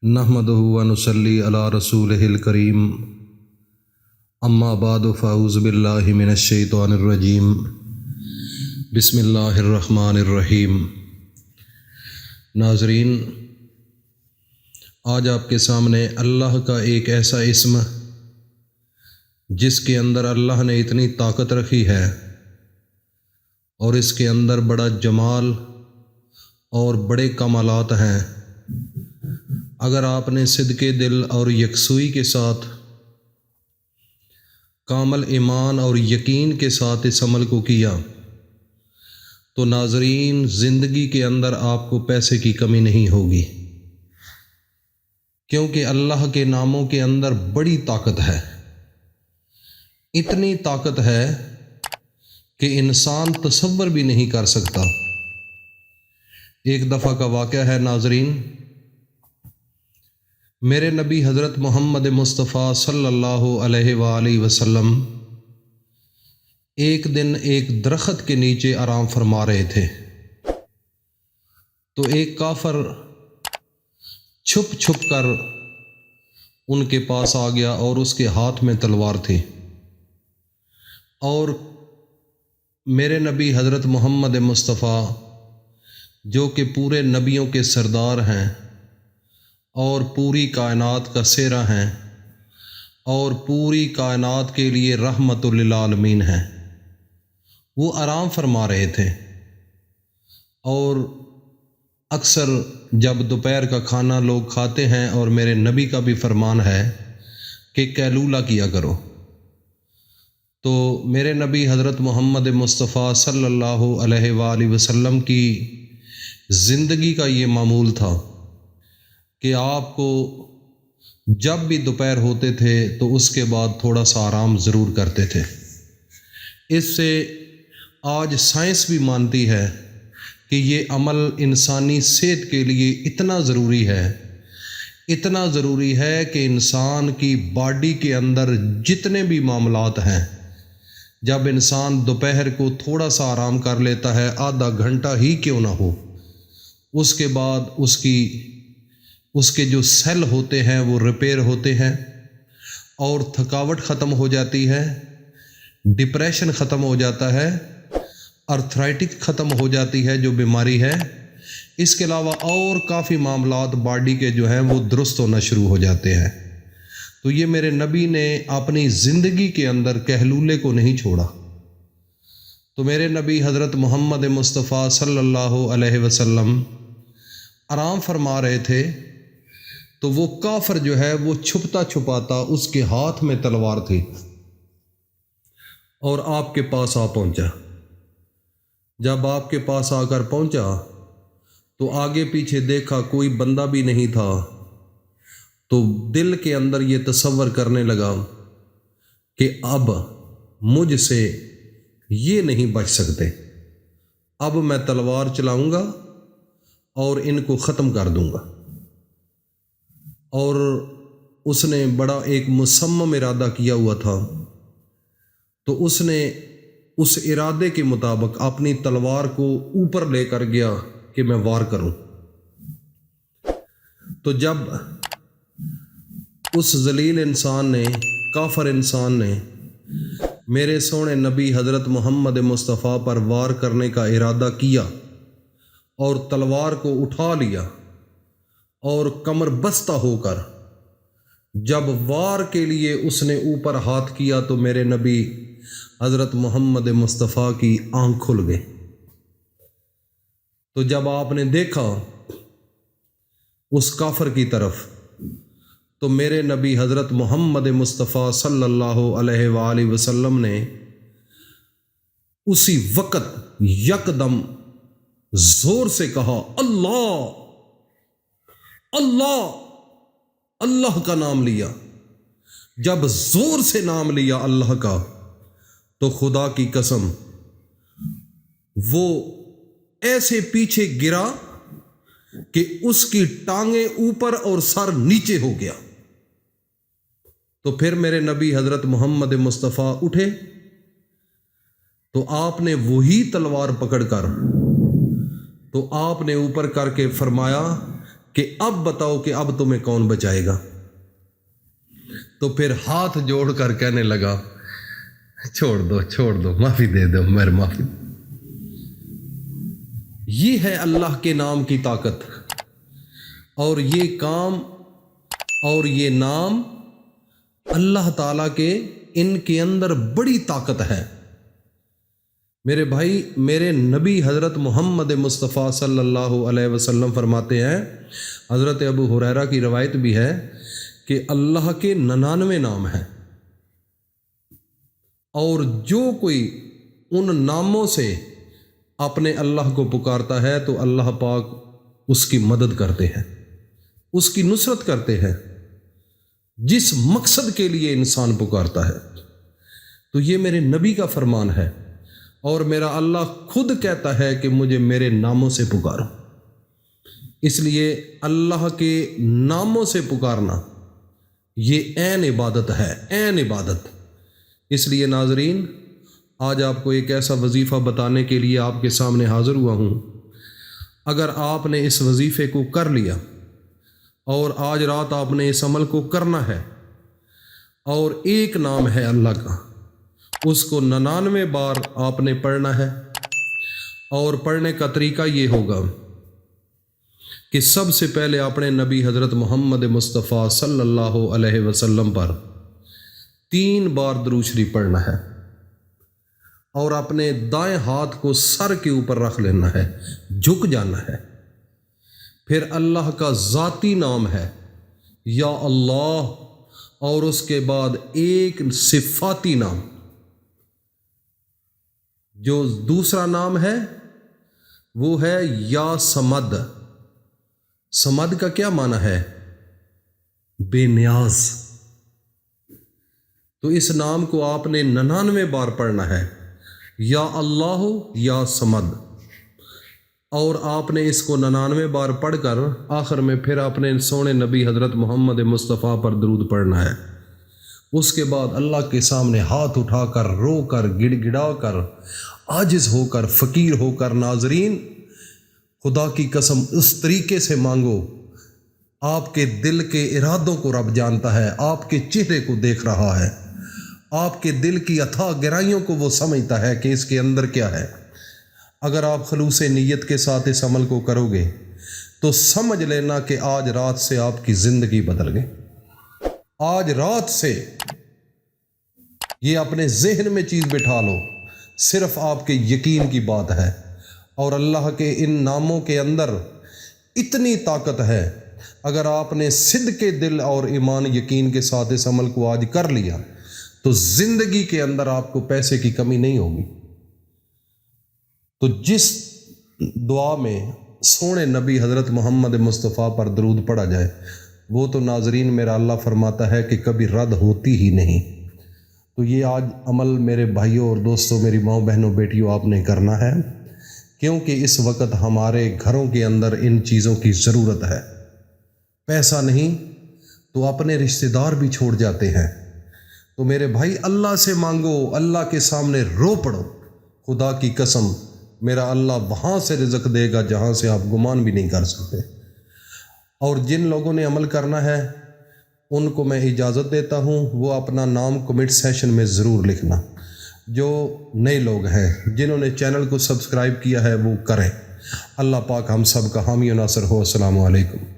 نحمدہ و نصلی علی رسولہ الکریم اما بعد فاعوذ باللہ من الشیطان الرجیم بسم اللہ الرحمن الرحیم۔ ناظرین، آج آپ کے سامنے اللہ کا ایک ایسا اسم جس کے اندر اللہ نے اتنی طاقت رکھی ہے اور اس کے اندر بڑا جمال اور بڑے کمالات ہیں، اگر آپ نے صدقے دل اور یکسوئی کے ساتھ کامل ایمان اور یقین کے ساتھ اس عمل کو کیا تو ناظرین زندگی کے اندر آپ کو پیسے کی کمی نہیں ہوگی، کیونکہ اللہ کے ناموں کے اندر بڑی طاقت ہے۔ اتنی طاقت ہے کہ انسان تصور بھی نہیں کر سکتا۔ ایک دفعہ کا واقعہ ہے ناظرین، میرے نبی حضرت محمد مصطفیٰ صلی اللہ علیہ وآلہ وسلم ایک دن ایک درخت کے نیچے آرام فرما رہے تھے تو ایک کافر چھپ چھپ کر ان کے پاس آ گیا اور اس کے ہاتھ میں تلوار تھی، اور میرے نبی حضرت محمد مصطفیٰ جو کہ پورے نبیوں کے سردار ہیں اور پوری کائنات کا سہرا ہیں اور پوری کائنات کے لیے رحمت للعالمین ہیں، وہ آرام فرما رہے تھے۔ اور اکثر جب دوپہر کا کھانا لوگ کھاتے ہیں، اور میرے نبی کا بھی فرمان ہے کہ قیلولہ کیا کرو، تو میرے نبی حضرت محمد مصطفیٰ صلی اللہ علیہ وآلہ وسلم کی زندگی کا یہ معمول تھا کہ آپ کو جب بھی دوپہر ہوتے تھے تو اس کے بعد تھوڑا سا آرام ضرور کرتے تھے۔ اس سے آج سائنس بھی مانتی ہے کہ یہ عمل انسانی صحت کے لیے اتنا ضروری ہے کہ انسان کی باڈی کے اندر جتنے بھی معاملات ہیں، جب انسان دوپہر کو تھوڑا سا آرام کر لیتا ہے، آدھا گھنٹہ ہی کیوں نہ ہو، اس کے بعد اس کے جو سیل ہوتے ہیں وہ ریپیئر ہوتے ہیں اور تھکاوٹ ختم ہو جاتی ہے، ڈپریشن ختم ہو جاتا ہے، آرتھرائٹک ختم ہو جاتی ہے جو بیماری ہے، اس کے علاوہ اور کافی معاملات باڈی کے جو ہیں وہ درست ہونا شروع ہو جاتے ہیں۔ تو یہ میرے نبی نے اپنی زندگی کے اندر قیلولے کو نہیں چھوڑا۔ تو میرے نبی حضرت محمد مصطفیٰ صلی اللہ علیہ وسلم آرام فرما رہے تھے تو وہ کافر جو ہے وہ چھپتا چھپاتا اس کے ہاتھ میں تلوار تھی اور آپ کے پاس آ پہنچا۔ جب آپ کے پاس آ کر پہنچا تو آگے پیچھے دیکھا، کوئی بندہ بھی نہیں تھا، تو دل کے اندر یہ تصور کرنے لگا کہ اب مجھ سے یہ نہیں بچ سکتے، اب میں تلوار چلاؤں گا اور ان کو ختم کر دوں گا۔ اور اس نے بڑا ایک مصمم ارادہ کیا ہوا تھا، تو اس نے اس ارادے کے مطابق اپنی تلوار کو اوپر لے کر گیا کہ میں وار کروں۔ تو جب اس ذلیل انسان نے، کافر انسان نے میرے سونے نبی حضرت محمد مصطفیٰ پر وار کرنے کا ارادہ کیا اور تلوار کو اٹھا لیا اور کمر بستہ ہو کر جب وار کے لیے اس نے اوپر ہاتھ کیا تو میرے نبی حضرت محمد مصطفیٰ کی آنکھ کھل گئی۔ تو جب آپ نے دیکھا اس کافر کی طرف تو میرے نبی حضرت محمد مصطفیٰ صلی اللہ علیہ وآلہ وسلم نے اسی وقت یکدم زور سے کہا، اللہ اللہ، اللہ کا نام لیا۔ جب زور سے نام لیا اللہ کا تو خدا کی قسم وہ ایسے پیچھے گرا کہ اس کی ٹانگیں اوپر اور سر نیچے ہو گیا۔ تو پھر میرے نبی حضرت محمد مصطفیٰ اٹھے تو آپ نے وہی تلوار پکڑ کر تو آپ نے اوپر کر کے فرمایا کہ اب بتاؤ کہ اب تمہیں کون بچائے گا؟ تو پھر ہاتھ جوڑ کر کہنے لگا چھوڑ دو معافی دے دو، میرے معافی۔ یہ ہے اللہ کے نام کی طاقت، اور یہ کام اور یہ نام اللہ تعالیٰ کے، ان کے اندر بڑی طاقت ہے۔ میرے بھائی، میرے نبی حضرت محمد مصطفیٰ صلی اللہ علیہ وسلم فرماتے ہیں، حضرت ابو ہریرہ کی روایت بھی ہے کہ اللہ کے 99 نام ہیں، اور جو کوئی ان ناموں سے اپنے اللہ کو پکارتا ہے تو اللہ پاک اس کی مدد کرتے ہیں، اس کی نصرت کرتے ہیں، جس مقصد کے لیے انسان پکارتا ہے۔ تو یہ میرے نبی کا فرمان ہے، اور میرا اللہ خود کہتا ہے کہ مجھے میرے ناموں سے پکارو۔ اس لیے اللہ کے ناموں سے پکارنا یہ عین عبادت ہے، عین عبادت۔ اس لیے ناظرین، آج آپ کو ایک ایسا وظیفہ بتانے کے لیے آپ کے سامنے حاضر ہوا ہوں۔ اگر آپ نے اس وظیفے کو کر لیا، اور آج رات آپ نے اس عمل کو کرنا ہے، اور ایک نام ہے اللہ کا، اس کو 99 بار آپ نے پڑھنا ہے۔ اور پڑھنے کا طریقہ یہ ہوگا کہ سب سے پہلے اپنے نبی حضرت محمد مصطفیٰ صلی اللہ علیہ وسلم پر 3 بار درود شریف پڑھنا ہے، اور اپنے دائیں ہاتھ کو سر کے اوپر رکھ لینا ہے، جھک جانا ہے۔ پھر اللہ کا ذاتی نام ہے یا اللہ، اور اس کے بعد ایک صفاتی نام، جو دوسرا نام ہے وہ ہے یا سمد۔ سمد کا کیا معنی ہے؟ بے نیاز۔ تو اس نام کو آپ نے 99 بار پڑھنا ہے، یا اللہ یا سمد، اور آپ نے اس کو 99 بار پڑھ کر آخر میں پھر اپنے سونے نبی حضرت محمد مصطفیٰ پر درود پڑھنا ہے۔ اس کے بعد اللہ کے سامنے ہاتھ اٹھا کر، رو کر، گڑ گڑا کر، عاجز ہو کر، فقیر ہو کر، ناظرین خدا کی قسم اس طریقے سے مانگو، آپ کے دل کے ارادوں کو رب جانتا ہے، آپ کے چہرے کو دیکھ رہا ہے، آپ کے دل کی اتھاہ گہرائیوں کو وہ سمجھتا ہے کہ اس کے اندر کیا ہے۔ اگر آپ خلوص نیت کے ساتھ اس عمل کو کرو گے تو سمجھ لینا کہ آج رات سے آپ کی زندگی بدل گئی۔ آج رات سے یہ اپنے ذہن میں چیز بٹھا لو، صرف آپ کے یقین کی بات ہے، اور اللہ کے ان ناموں کے اندر اتنی طاقت ہے، اگر آپ نے صدق کے دل اور ایمان یقین کے ساتھ اس عمل کو آج کر لیا تو زندگی کے اندر آپ کو پیسے کی کمی نہیں ہوگی۔ تو جس دعا میں سونے نبی حضرت محمد مصطفیٰ پر درود پڑھا جائے، وہ تو ناظرین میرا اللہ فرماتا ہے کہ کبھی رد ہوتی ہی نہیں۔ تو یہ آج عمل میرے بھائیوں اور دوستوں، میری ماؤں بہنوں بیٹیوں، آپ نے کرنا ہے، کیونکہ اس وقت ہمارے گھروں کے اندر ان چیزوں کی ضرورت ہے۔ پیسہ نہیں تو اپنے رشتہ دار بھی چھوڑ جاتے ہیں۔ تو میرے بھائی، اللہ سے مانگو، اللہ کے سامنے رو پڑو۔ خدا کی قسم میرا اللہ وہاں سے رزق دے گا جہاں سے آپ گمان بھی نہیں کر سکتے۔ اور جن لوگوں نے عمل کرنا ہے ان کو میں اجازت دیتا ہوں، وہ اپنا نام کمنٹ سیشن میں ضرور لکھنا۔ جو نئے لوگ ہیں جنہوں نے چینل کو سبسکرائب کیا ہے وہ کریں۔ اللہ پاک ہم سب کا حامی و ناصر ہو۔ السلام علیکم۔